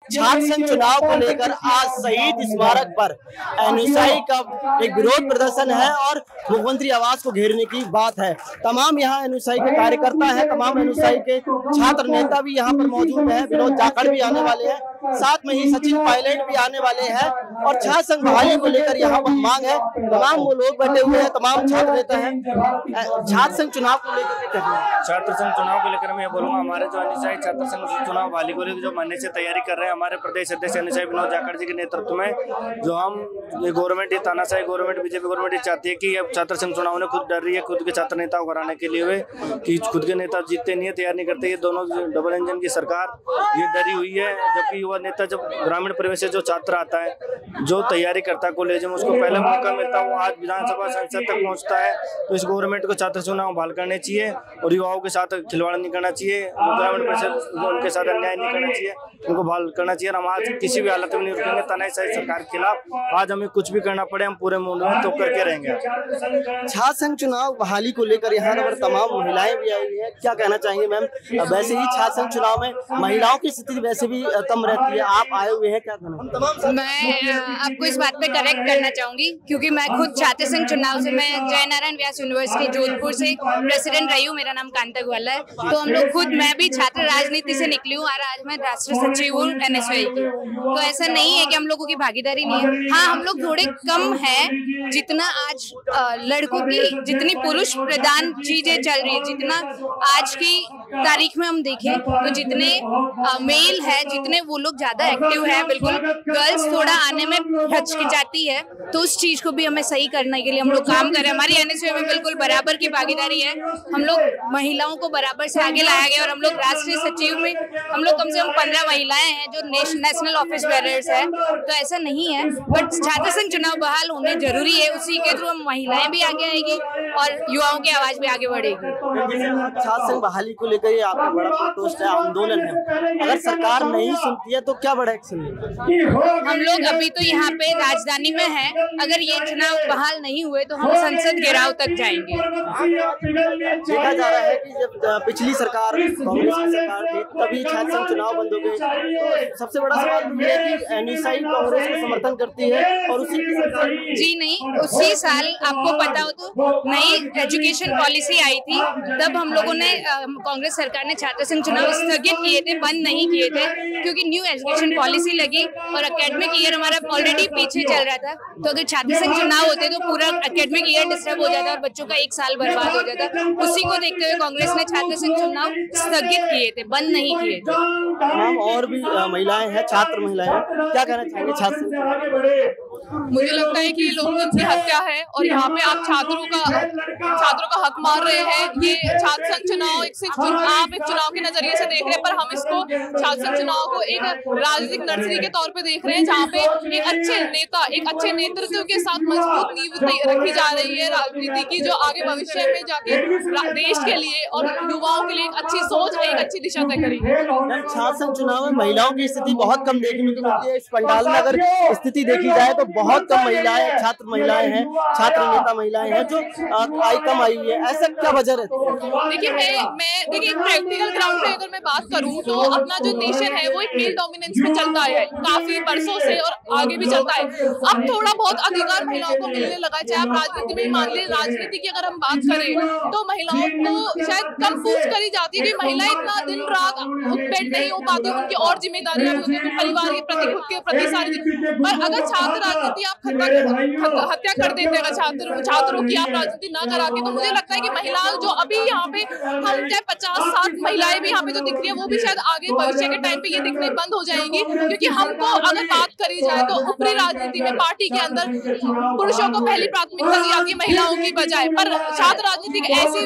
छात्र संघ चुनाव को लेकर आज शहीद स्मारक पर एनएसआई का एक विरोध प्रदर्शन है और मुख्यमंत्री आवास को घेरने की बात है। तमाम यहाँ एनएसआई के कार्यकर्ता हैं, तमाम एनएसआई के छात्र नेता भी यहाँ पर मौजूद हैं। विनोद जाखड़ भी आने वाले हैं, साथ में ही सचिन पायलट भी आने वाले हैं और छात्र संघ बहाली को लेकर यहाँ पर मांग है। तमाम वो लोग बैठे हुए हैं, तमाम छात्र नेता हैं। छात्र संघ चुनाव को लेकर छात्र संघ चुनाव को लेकर मैं बोलूंगा, हमारे जो एनएसआई छात्र संघ चुनाव बहाली को लेकर जो मानने से तैयारी कर रहे हैं, हमारे प्रदेश अध्यक्ष एनएसआई विनोद जाखड़ जी के नेतृत्व में जो हम ये गवर्नमेंट, ये तानाशाही गवर्नमेंट, बीजेपी गवर्नमेंट ये चाहती है कि अब छात्र संघ चुनाव ने खुद डर रही है खुद के छात्र नेताओं को हराने के लिए कि खुद के नेता जीतते नहीं है, तैयार नहीं करते। ये दोनों डबल इंजन की सरकार ये डरी हुई है। जबकि युवा नेता जब ग्रामीण परिवेश से जो छात्र आता है, जो तैयारी करता है कॉलेज में, उसको पहले मौका मिलता है, वो आज विधानसभा संसद तक पहुंचता है। तो इस गवर्नमेंट को छात्र चुनाव बहाल करने चाहिए और युवाओं के साथ खिलवाड़ नहीं करना चाहिए, जो ग्रामीण परिवेश उनके साथ अन्याय नहीं करना चाहिए, उनको बहाल करना चाहिए। हम आज किसी भी हालत में नहीं रुकेंगे तानाशाही सरकार के खिलाफ। आज हमें कुछ भी करना पड़े, हम पूरे मुंड में तो करके रहेंगे। छात्र संघ चुनाव बहाली को लेकर यहाँ पर तमाम महिलाएं भी आई हुई है, क्या कहना चाहेंगे मैम? वैसे ही छात्र संघ चुनाव में महिलाओं की स्थिति वैसे भी कम रहती है, आप आए हुए हैं, क्या कहना? मैं आपको इस बात पे करेक्ट करना चाहूंगी क्योंकि मैं खुद छात्र संघ चुनाव से, मैं जयनारायण व्यास यूनिवर्सिटी जोधपुर से प्रेसिडेंट रही हूँ। मेरा नाम कांता ग्वाला है। तो हम लोग खुद, मैं भी छात्र राजनीति से निकली हूँ और आज मैं राष्ट्रीय सचिव हूँ एनएसआई की। तो ऐसा नहीं है कि हम लोगों की भागीदारी नहीं है। हाँ, हम लोग थोड़े कम है, जितना आज लड़कों की जितनी पुरुष प्रधान चीजें चल रही है, जितना आज की तारीख में हम देखें तो जितने मेल है, जितने वो लोग ज्यादा एक्टिव है, बिल्कुल गर्ल्स थोड़ा आने में हिचकिचाती है। तो उस चीज को भी हमें सही करने के लिए हम लोग काम कर रहे हैं। हमारी एनएसयू में बिल्कुल बराबर की भागीदारी है। हम लोग महिलाओं को बराबर से आगे लाया गया और हम लोग राष्ट्रीय सचिव में हम लोग कम से कम 15 महिलाएं हैं जो नेशनल ऑफिस बेयरर्स है। तो ऐसा नहीं है, बट छात्र संघ चुनाव बहाल होने जरूरी है। उसी के थ्रू हम महिलाएं भी आगे आएगी और युवाओं की आवाज भी आगे बढ़ेगी। छात्र संघ बहाली को लेकर ये आपका बड़ा प्रोटेस्ट है, आंदोलन है। अगर सरकार नहीं सुनती है तो क्या बड़ा एक्शन लेंगे? हम लोग अभी तो यहाँ पे राजधानी में हैं। अगर ये चुनाव बहाल नहीं हुए तो हम संसद घेराव तक जाएंगे। देखा जा रहा है कि जब पिछली सरकार कांग्रेस की सरकार थी तभी छात्र संघ चुनाव बंद हो गए। तो सबसे बड़ा सवाल ये है कि एनएसआई कांग्रेस को समर्थन करती है और उसी जी नहीं, उसी साल आपको पता हो तो नई एजुकेशन पॉलिसी आई थी, तब हम लोगों ने कांग्रेस सरकार ने छात्र संघ चुनाव स्थगित किए थे, बंद नहीं किए थे, क्योंकि न्यू एजुकेशन पॉलिसी लगी और एकेडमिक ईयर हमारा ऑलरेडी पीछे चल रहा था। तो अगर छात्र संघ चुनाव होते तो पूरा एकेडमिक ईयर डिस्टर्ब हो जाता और बच्चों का एक साल बर्बाद हो जाता। उसी को देखते हुए कांग्रेस ने छात्र संघ चुनाव स्थगित किए थे, बंद नहीं किए थे। मैम, और भी महिलाएं हैं, छात्र महिलाएं हैं, क्या कहना चाहेंगे छात्र? मुझे लगता है कि ये लोकतंत्र की हत्या है और यहाँ पे आप छात्रों का हक मार रहे हैं। ये छात्र संघ चुनाव आप एक चुनाव के नजरिए से देख रहे हैं, पर हम इसको छात्र संघ चुनाव को एक राजनीतिक नर्सरी के तौर पे देख रहे हैं, जहाँ पे एक अच्छे नेता, एक अच्छे नेतृत्व के साथ मजबूत नींव रखी जा रही है राजनीति की, जो आगे भविष्य में जाके देश के लिए और युवाओं के लिए एक अच्छी सोच, एक अच्छी दिशा तय करेगी। छात्र संघ चुनाव में महिलाओं की स्थिति बहुत कम देखने को मिलती है। इस पंडाल में अगर स्थिति देखी जाए तो बहुत कम महिलाएं, छात्र महिलाएं हैं, छात्र नेता महिलाएं हैं जो कम आई हुई है। ऐसा क्या वजह रहती है? देखिए, मैं एक प्रैक्टिकल ग्राउंड पे अगर मैं बात करूं तो अपना जो नेशन है वो एक मेल डोमिनेंस में चलता है काफी वर्षों से और आगे भी चलता है। अब थोड़ा बहुत अधिकार महिलाओं को मिलने लगा है, चाहे आप राजनीति में मान लें। राजनीति की अगर हम बात करें तो महिलाओं को शायद कंफ्यूज करी जाती है कि महिलाएं इतना दिन रात उत्पेट नहीं हो पाती, उनकी और जिम्मेदारियां भी होती है, परिवार के प्रति, खुद के प्रति सारी। पर अगर छात्र राजनीति आप हत्या कर देते हैं छात्रों की आप राजनीति ना करा के, तो मुझे लगता है कि महिलाएं जो अभी यहाँ पे हम चाहे 50-60 महिलाएं भी यहाँ पे जो दिख रही है वो भी शायद आगे भविष्य के टाइम पे ये दिखने बंद हो जाएंगी। क्योंकि हमको अगर बात करी जाए तो ऊपरी राजनीति में पार्टी के अंदर पुरुषों को पहली प्राथमिकता दी जाती है महिलाओं की बजाय। पर छात्र राजनीति एक ऐसी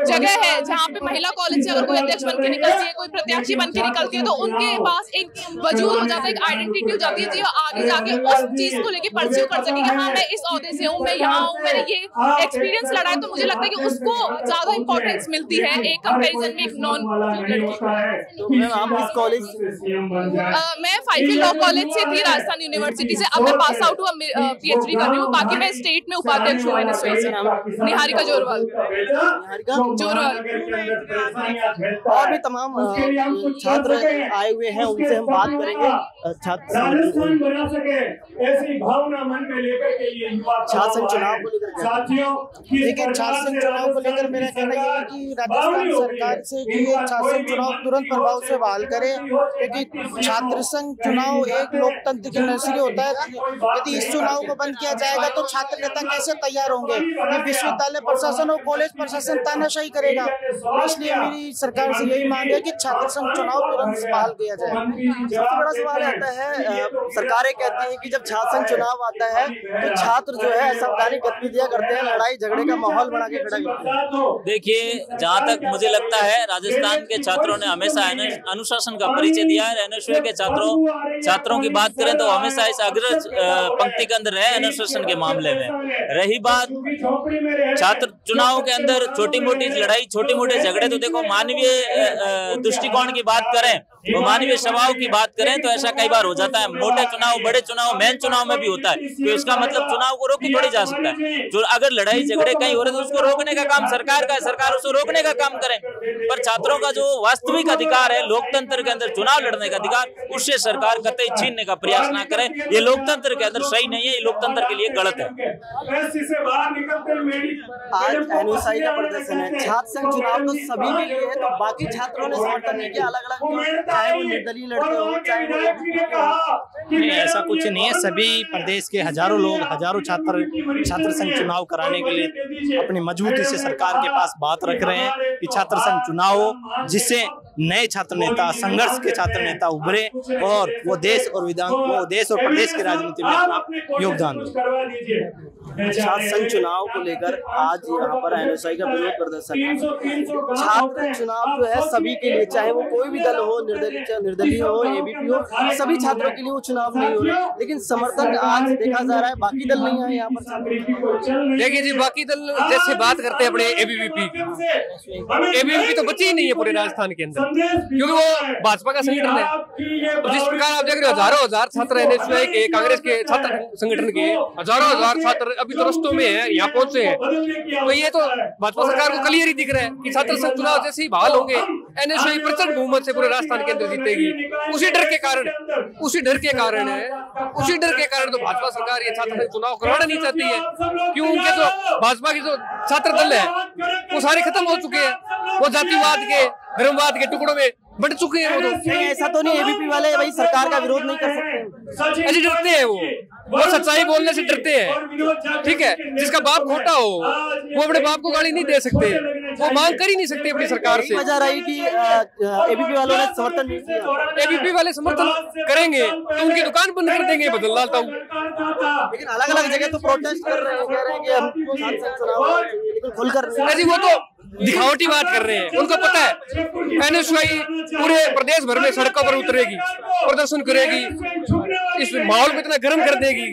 जगह है जहाँ पे महिला कॉलेज से अगर कोई अध्यक्ष बन के निकलती है, कोई प्रत्याशी बन के निकलती है, तो उनके पास एक वजूद हो जाता है, एक आइडेंटिटी हो जाती है, जो आगे जाके उस चीज को को लेके परस्यू कर सके कि हाँ मैं इस ओहदे से हूँ, मैं यहाँ हूँ, मैंने ये एक्सपीरियंस लड़ा है, तो मुझे लगता है कि उसको ज्यादा इंपॉर्टेंस मिलती है एक कंपैरिजन में एक नॉन लड़की। तो मैम आप किस कॉलेज? मैं फाइफिल लॉ कॉलेज से थी, राजस्थान यूनिवर्सिटी से। अब मैं पास आउट हुआ, PhD कर रही हूँ। बाकी मैं स्टेट में उपाध्यक्ष हूँ NSY से। निहारिका जोरवाल। और भी तमाम छात्र आए हुए हैं, उनसे हम बात करेंगे। छात्र संघ चुनाव को लेकर, देखिए छात्र संघ चुनाव को लेकर मेरा कहना यह है कि राजस्थान सरकार से कि ये छात्र संघ चुनाव तुरंत प्रभाव से बहाल करे, क्योंकि छात्र संघ चुनाव एक लोकतंत्र की नर्सरी होता है। यदि इस चुनाव को बंद किया जाएगा तो छात्र नेता कैसे तैयार होंगे? विश्वविद्यालय प्रशासन और कॉलेज प्रशासन तानाशाही करेगा। इसलिए मेरी सरकार से यही मांग है कि छात्र संघ चुनाव तुरंत बहाल किया जाए। सबसे बड़ा सवाल आता है, सरकारें कहती हैं कि जब छात्र संघ चुनाव आता है तो छात्र जो है असंवैधानिक गतिविधियां करते हैं, लड़ाई झगड़े का माहौल बना के खड़ा करते हैं। देखिए, जहाँ तक मुझे लगता है राजस्थान के छात्रों ने हमेशा अनुशासन का परिचय दिया है। NSY के छात्रों की बात करें तो हमेशा इस अग्रज पंक्ति के अंदर रहे अनुशासन के मामले में। रही बात छात्र चुनाव के अंदर छोटी मोटी लड़ाई, छोटे मोटे झगड़े, तो देखो मानवीय दृष्टिकोण की बात करें, वो मानवीय स्वभाव की बात करें तो ऐसा कई बार हो जाता है। मोटे चुनाव, बड़े चुनाव, मेन चुनाव में भी होता है। तो इसका मतलब चुनाव को रोक के थोड़ी जा सकता है। जो अगर लड़ाई झगड़े कहीं हो रहे तो उसको रोकने का काम सरकार का है, सरकार उसको रोकने का काम करे। पर छात्रों का जो वास्तविक अधिकार है लोकतंत्र के अंदर चुनाव लड़ने का अधिकार, उससे सरकार कतई छीनने का प्रयास ना करे। ये लोकतंत्र के अंदर सही नहीं है, ये लोकतंत्र के लिए गलत है। आज NSY का प्रदर्शन है, छात्र संघ चुनाव तो सभी के लिए है, तो बाकी छात्रों ने समर्थन नहीं किया। अलग अलग, चाहे वो निर्दलीय लड़के हो, चाहे वो नहीं, ऐसा कुछ नहीं है। सभी प्रदेश के हजारों लोग, हजारों छात्र संघ चुनाव कराने के लिए अपनी मजबूती से सरकार के पास बात रख रहे हैं कि छात्र संघ चुनाव हो, जिससे नए छात्र नेता, संघर्ष के छात्र नेता उभरे और वो देश और प्रदेश की राजनीति में अपना योगदान दें। छात्र संघ चुनाव को लेकर आज यहाँ पर NSY का विरोध प्रदर्शन है। छात्र चुनाव जो है सभी के लिए, चाहे वो कोई भी दल हो, निर्दलीय हो, ABP हो, सभी छात्रों के लिए वो चुनाव नहीं हो रहे। लेकिन समर्थन आज देखा जा रहा है, बाकी दल नहीं आए यहाँ पर। देखिए जी, बाकी दल जैसे बात करते हैं अपने ABVP तो बची ही नहीं है पूरे राजस्थान के अंदर, क्योंकि वो भाजपा का संगठन है। तो जिस प्रकार आप देख रहे हो, हजारों हजार छात्र NSY के, कांग्रेस के छात्र संगठन के हजारों हजार छात्र अभी तो रस्तों में है, यहाँ पहुंचे हैं। तो ये तो भाजपा सरकार को क्लियर ही दिख रहा है कि छात्र संघ चुनाव जैसे ही बहाल होंगे NSY प्रचंड बहुमत से पूरे राजस्थान के अंदर जीतेगी। उसी डर के कारण तो भाजपा सरकार ये छात्र संघ चुनाव कराना नहीं चाहती है। क्यों? उनके जो भाजपा की जो छात्र दल है वो सारे खत्म हो चुके हैं, वो जातिवाद के, धर्मवाद के टुकड़ों में बढ़ चुके हैं। वो तो ऐसा तो नहीं ABP वाले भाई सरकार का विरोध नहीं कर सकते, ऐसे डरते हैं। वो सच्चाई बोलने से डरते हैं। ठीक है, जिसका बाप खोटा हो वो अपने बाप को गाली नहीं दे सकते, वो मांग कर ही नहीं सकते अपनी सरकार से। वजह रही कि ABP वालों ने समर्थन नहीं किया। ABP वाले समर्थन करेंगे तो उनकी दुकान बंद कर देंगे बदललाल ताऊ। लेकिन अलग अलग जगह तो प्रोटेस्ट कर रहे हैं, कह रहे हैं कि हम छात्र संघ चुनाव, लेकिन खुलकर नहीं। वो तो दिखावटी बात कर रहे हैं। उनको पता है NSY पूरे प्रदेश भर में सड़कों पर उतरेगी, प्रदर्शन करेगी, इस माहौल को इतना गर्म कर देगी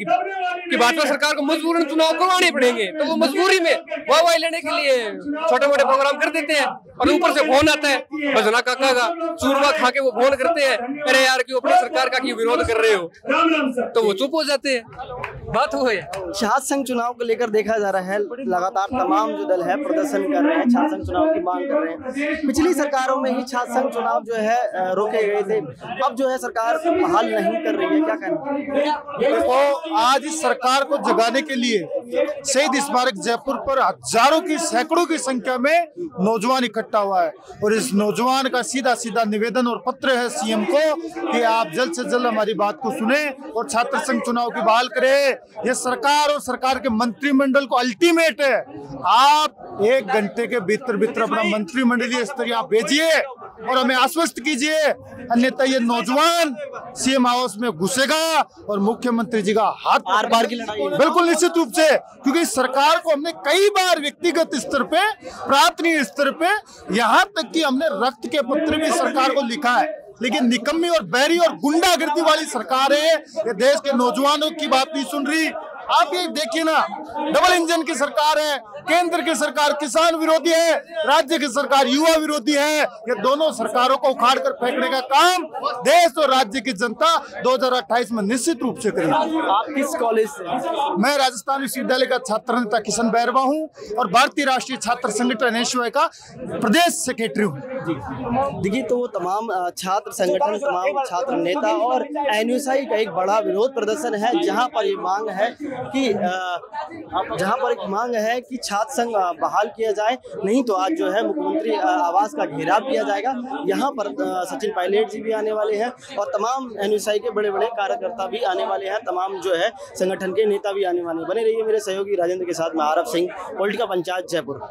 कि भाजपा सरकार को मजबूरन चुनाव करवाने पड़ेंगे। तो वो मजबूरी में वाह लेने के लिए छोटे मोटे प्रोग्राम कर देते हैं, और ऊपर से फोन आता है भजना काका का, चूरमा खा के वो फोन करते हैं, अरे यार क्यों अपनी सरकार का क्यों विरोध कर रहे हो, तो वो चुप हो जाते हैं। बात हो है। छात्र संघ चुनाव को लेकर देखा जा रहा है, लगातार तमाम जो दल है प्रदर्शन कर रहे हैं, छात्र संघ चुनाव की मांग कर रहे हैं। पिछली सरकारों में ही छात्र संघ चुनाव जो है रोके गए थे, अब जो है सरकार बहाल नहीं कर रही है, क्या कहना? तो आज इस सरकार को जगाने के लिए शहीद स्मारक जयपुर पर हजारों की, सैकड़ों की संख्या में नौजवान इकट्ठा हुआ है, और इस नौजवान का सीधा निवेदन और पत्र है CM को कि आप जल्द से जल्द हमारी बात को सुने और छात्र संघ चुनाव की बहाल करें। ये सरकार और सरकार के मंत्रिमंडल को अल्टीमेट है, आप 1 घंटे के भीतर अपना मंत्रिमंडलीय स्तर आप भेजिए और हमें आश्वस्त कीजिए, अन्यथा ये नौजवान CM हाउस में घुसेगा और मुख्यमंत्री जी का हाथ आर पार की लड़ाई। बिल्कुल निश्चित रूप से, क्योंकि सरकार को हमने कई बार व्यक्तिगत स्तर पे, प्राथमिक स्तर पे, यहाँ तक कि हमने रक्त के पत्र भी सरकार को लिखा है लेकिन निकम्मी और बैरी और गुंडागर्दी वाली सरकार है। ये देश के नौजवानों की बात नहीं सुन रही। आप ये देखिए ना, डबल इंजन की सरकार है, केंद्र की सरकार किसान विरोधी है, राज्य की सरकार युवा विरोधी है। ये दोनों सरकारों को उखाड़ कर फेंकने का काम देश और राज्य की जनता 2028 में निश्चित रूप से करेगी। आप किस कॉलेज से? मैं राजस्थान विश्वविद्यालय का छात्र नेता किशन बैरवा हूँ और भारतीय राष्ट्रीय छात्र संगठन एनएसयूआई का प्रदेश सेक्रेटरी हूँ। देखिए, तो वो तमाम छात्र संगठन, तमाम छात्र नेता और एनयूएसआई का एक बड़ा विरोध प्रदर्शन है, जहां पर ये मांग है कि छात्र संघ बहाल किया जाए, नहीं तो आज जो है मुख्यमंत्री आवास का घेराव किया जाएगा। यहाँ पर सचिन पायलट जी भी आने वाले हैं और तमाम एनयूएसआई के बड़े बड़े कार्यकर्ता भी आने वाले हैं, तमाम जो है संगठन के नेता भी आने वाले हैं। बने रहिए मेरे सहयोगी राजेंद्र के साथ, मैं आरफ सिंह, पॉलिटिकल पंचायत जयपुर।